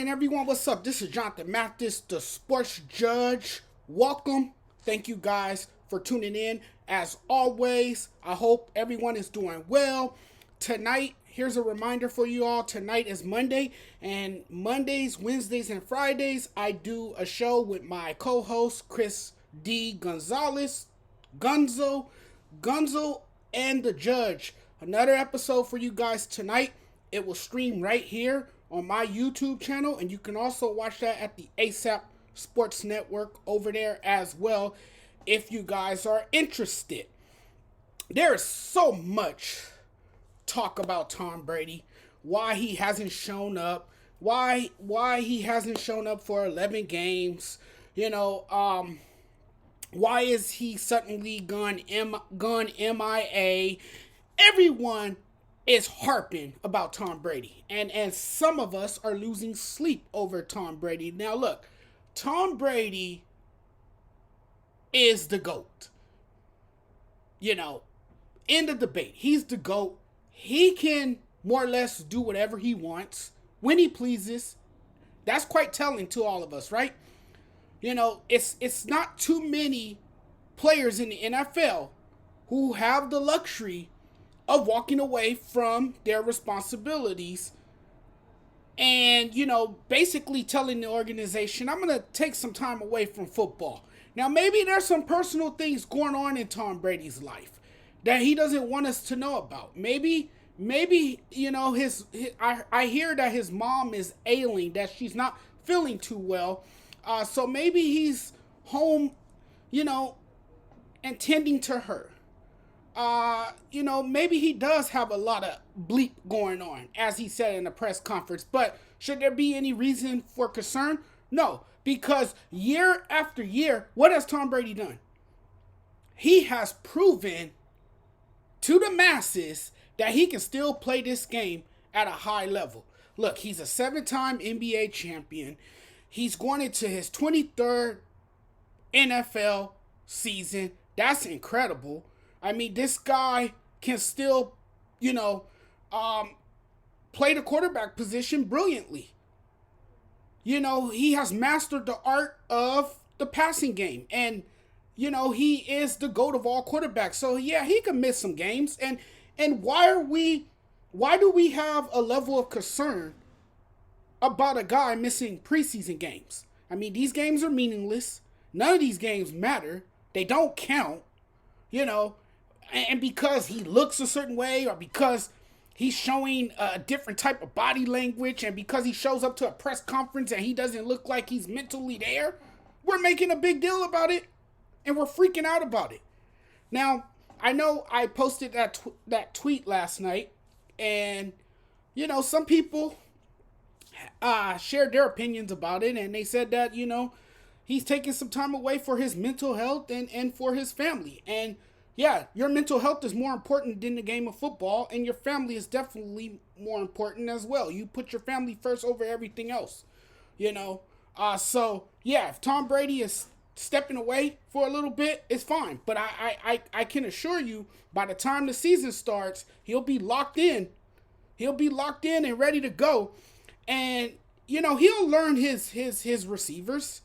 happening, everyone? What's up? This is Jonathan Mathis, the sports judge. Welcome. Thank you guys for tuning in. As always, I hope everyone is doing well. Tonight, here's a reminder for you all. Tonight is Monday, and Mondays, Wednesdays, and Fridays, I do a show with my co-host, Chris D. Gonzalez, Gunzo, and the judge. Another episode for you guys tonight. It will stream right here on my YouTube channel, and you can also watch that at the ASAP Sports Network over there as well if you guys are interested. There is so much talk about Tom Brady, why he hasn't shown up, why he hasn't shown up for 11 games, why is he suddenly gone MIA? Everyone is harping about Tom Brady. And some of us are losing sleep over Tom Brady. Now look, Tom Brady is the GOAT. In the debate, he's the GOAT. He can more or less do whatever he wants when he pleases. That's quite telling to all of us, right? It's not too many players in the NFL who have the luxury of walking away from their responsibilities and, basically telling the organization, I'm going to take some time away from football. Now, maybe there's some personal things going on in Tom Brady's life that he doesn't want us to know about. Maybe I hear that his mom is ailing, that she's not feeling too well. So maybe he's home, and tending to her. Maybe he does have a lot of bleep going on, as he said in a press conference. But should there be any reason for concern? No, because year after year, what has Tom Brady done? He has proven to the masses that he can still play this game at a high level. Look, he's a 7-time NBA champion. He's going into his 23rd NFL season. That's incredible. I mean, this guy can still, play the quarterback position brilliantly. He has mastered the art of the passing game. And, he is the GOAT of all quarterbacks. So, yeah, he can miss some games. And why do we have a level of concern about a guy missing preseason games? I mean, these games are meaningless. None of these games matter. They don't count, and because he looks a certain way, or because he's showing a different type of body language, and because he shows up to a press conference and he doesn't look like he's mentally there, we're making a big deal about it, and we're freaking out about it. Now, I know I posted that tweet last night, and, some people shared their opinions about it, and they said that, he's taking some time away for his mental health and for his family. And yeah, your mental health is more important than the game of football, and your family is definitely more important as well. You put your family first over everything else, So yeah, if Tom Brady is stepping away for a little bit, it's fine. But I can assure you, by the time the season starts, he'll be locked in. He'll be locked in and ready to go. And, he'll learn his receivers.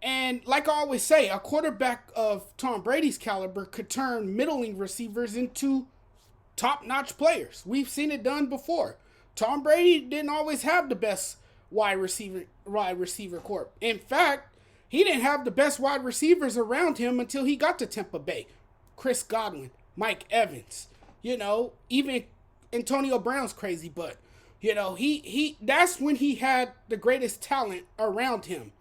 And like I always say, a quarterback of Tom Brady's caliber could turn middling receivers into top-notch players. We've seen it done before. Tom Brady didn't always have the best wide receiver corps. In fact, he didn't have the best wide receivers around him until he got to Tampa Bay. Chris Godwin, Mike Evans, even Antonio Brown's crazy, but he that's when he had the greatest talent around him.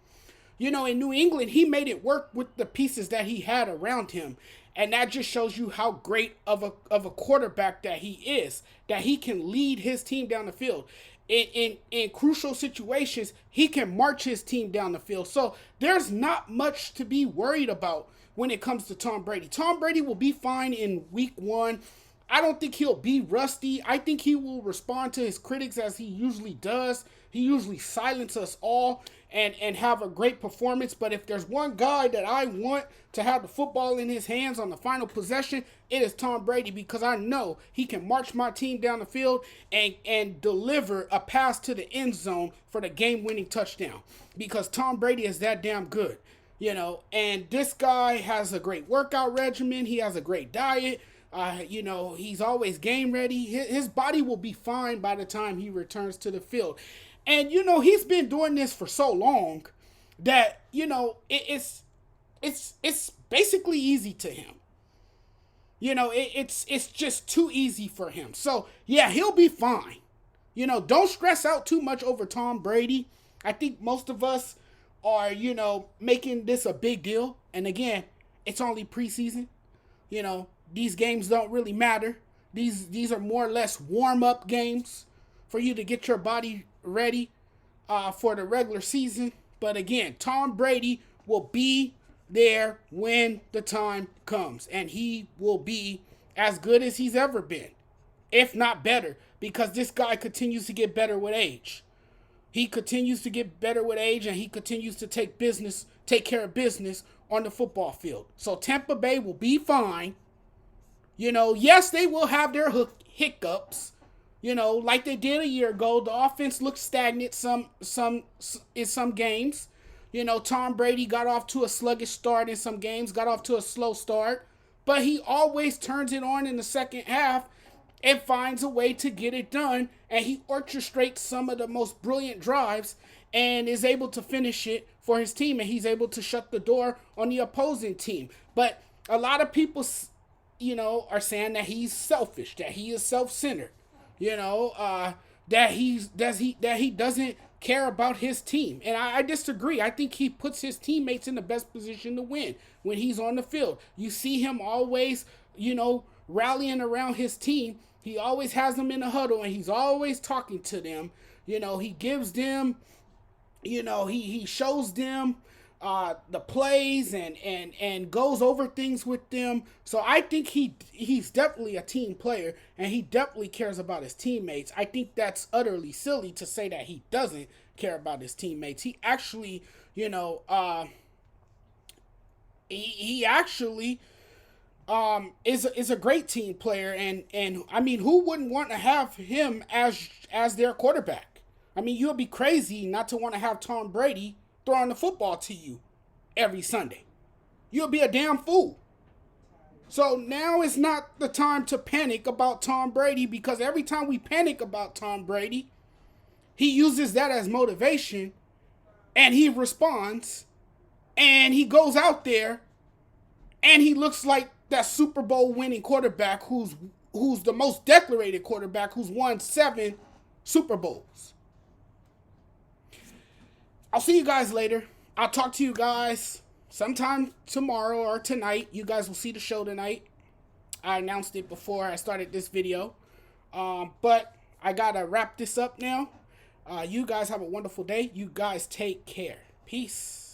In New England, he made it work with the pieces that he had around him. And that just shows you how great of a quarterback that he is, that he can lead his team down the field. In crucial situations, he can march his team down the field. So there's not much to be worried about when it comes to Tom Brady. Tom Brady will be fine in week 1. I don't think he'll be rusty. I think he will respond to his critics as he usually does. He usually silences us all and have a great performance. But if there's one guy that I want to have the football in his hands on the final possession, it is Tom Brady, because I know he can march my team down the field and deliver a pass to the end zone for the game-winning touchdown, because Tom Brady is that damn good. And this guy has a great workout regimen. He has a great diet. He's always game ready. His body will be fine by the time he returns to the field. And, he's been doing this for so long that, it's basically easy to him. It's just too easy for him. So, yeah, he'll be fine. Don't stress out too much over Tom Brady. I think most of us are, making this a big deal. And again, it's only preseason. These games don't really matter. These are more or less warm-up games for you to get your body ready for the regular season. But again, Tom Brady will be there when the time comes. And he will be as good as he's ever been, if not better, because this guy continues to get better with age. He continues to get better with age, and he continues to take care of business on the football field. So Tampa Bay will be fine. Yes, they will have their hiccups. Like they did a year ago. The offense looked stagnant in some games. Tom Brady got off to a sluggish start in some games, got off to a slow start. But he always turns it on in the second half and finds a way to get it done. And he orchestrates some of the most brilliant drives and is able to finish it for his team. And he's able to shut the door on the opposing team. But a lot of people, are saying that he's selfish, that he is self-centered, that he doesn't care about his team. And I disagree. I think he puts his teammates in the best position to win when he's on the field. You see him always, rallying around his team. He always has them in the huddle, and he's always talking to them. He gives them, he shows them the plays and goes over things with them. So I think he's definitely a team player, and he definitely cares about his teammates. I think that's utterly silly to say that he doesn't care about his teammates. He actually, he actually is a great team player, and I mean, who wouldn't want to have him as their quarterback? I mean, you'll be crazy not to want to have Tom Brady throwing the football to you every Sunday. You'll be a damn fool. So now is not the time to panic about Tom Brady, because every time we panic about Tom Brady, he uses that as motivation, and he responds, and he goes out there, and he looks like that Super Bowl winning quarterback who's the most decorated quarterback, who's won 7 Super Bowls. I'll see you guys later. I'll talk to you guys sometime tomorrow or tonight. You guys will see the show tonight. I announced it before I started this video. But I gotta wrap this up now. You guys have a wonderful day. You guys take care. Peace.